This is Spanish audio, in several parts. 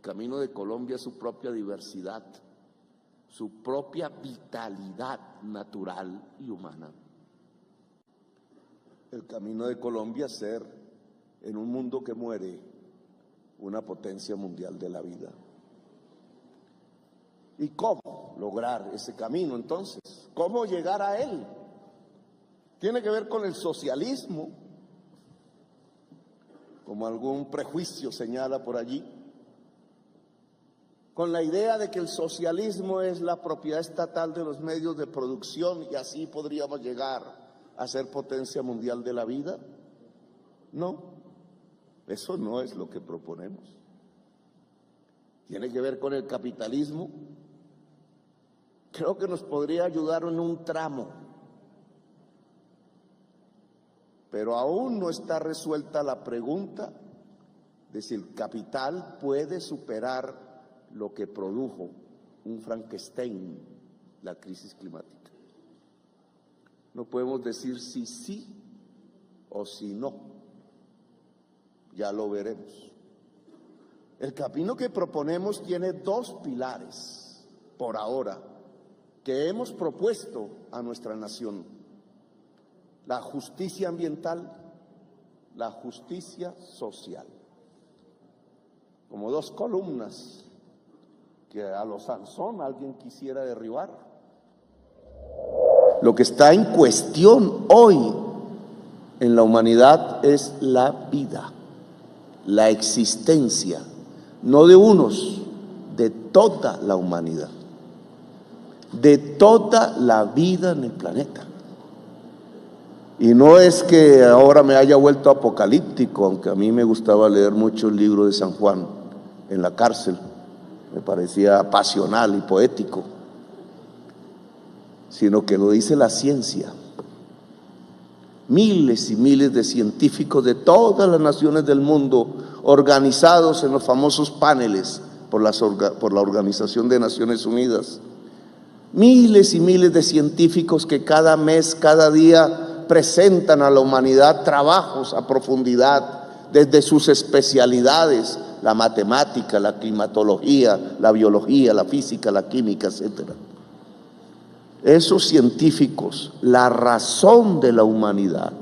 camino de Colombia es su propia diversidad, su propia vitalidad natural y humana. El camino de Colombia es ser, en un mundo que muere, una potencia mundial de la vida. ¿Y cómo lograr ese camino entonces? ¿Cómo llegar a él? Tiene que ver con el socialismo, como algún prejuicio señala por allí, con la idea de que el socialismo es la propiedad estatal de los medios de producción y así podríamos llegar a ser potencia mundial de la vida. No, eso no es lo que proponemos. Tiene que ver con el capitalismo. Creo que nos podría ayudar en un tramo, pero aún no está resuelta la pregunta de si el capital puede superar lo que produjo un Frankenstein, la crisis climática. No podemos decir si sí o si no, ya lo veremos. El camino que proponemos tiene dos pilares, por ahora, que hemos propuesto a nuestra nación: la justicia ambiental, la justicia social, como dos columnas que a lo Sansón alguien quisiera derribar. Lo que está en cuestión hoy en la humanidad es la vida, la existencia, no de unos, de toda la humanidad, de toda la vida en el planeta. Y no es que ahora me haya vuelto apocalíptico, aunque a mí me gustaba leer mucho el libro de San Juan en la cárcel, me parecía pasional y poético, sino que lo dice la ciencia. Miles y miles de científicos de todas las naciones del mundo, organizados en los famosos paneles por la Organización de Naciones Unidas, miles y miles de científicos que cada mes, cada día presentan a la humanidad trabajos a profundidad desde sus especialidades, la matemática, la climatología, la biología, la física, la química, etcétera. Esos científicos, la razón de la humanidad,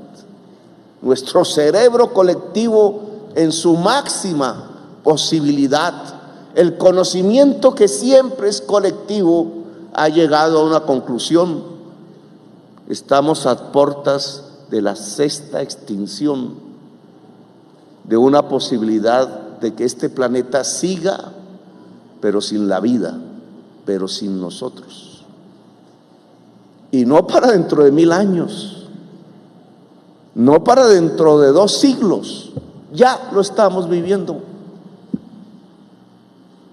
nuestro cerebro colectivo en su máxima posibilidad, el conocimiento que siempre es colectivo, ha llegado a una conclusión: estamos a puertas de la sexta extinción, de una posibilidad de que este planeta siga, pero sin la vida, pero sin nosotros. Y no para dentro de 1000 años, no para dentro de 2 siglos, ya lo estamos viviendo.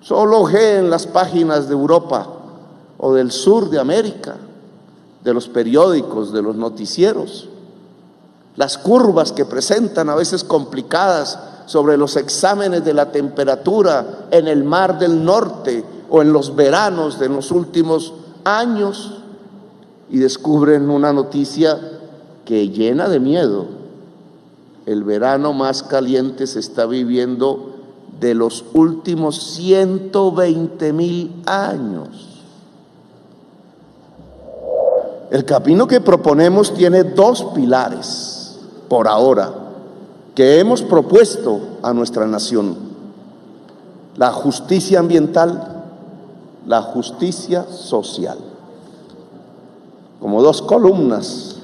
Solo ojeé en las páginas de Europa o del sur de América, de los periódicos, de los noticieros, las curvas que presentan, a veces complicadas, sobre los exámenes de la temperatura en el Mar del Norte o en los veranos de los últimos años, y descubren una noticia que llena de miedo. El verano más caliente se está viviendo de los últimos 120.000 años. El camino que proponemos tiene dos pilares, por ahora, que hemos propuesto a nuestra nación: la justicia ambiental, la justicia social, como dos columnas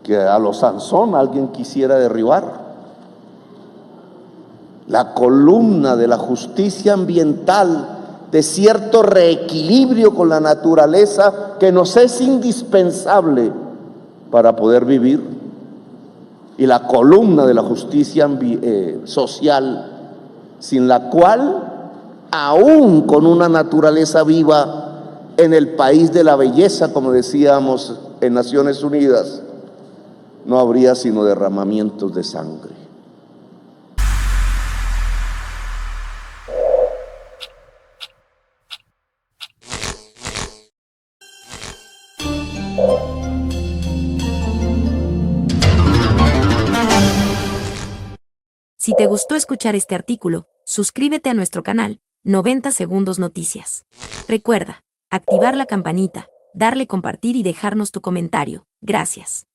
que a lo Sansón alguien quisiera derribar. La columna de la justicia ambiental, de cierto reequilibrio con la naturaleza que nos es indispensable para poder vivir, y la columna de la justicia social, sin la cual, aún con una naturaleza viva en el país de la belleza, como decíamos en Naciones Unidas, no habría sino derramamientos de sangre. Si te gustó escuchar este artículo, suscríbete a nuestro canal, 90 Segundos Noticias. Recuerda, activar la campanita, darle compartir y dejarnos tu comentario. Gracias.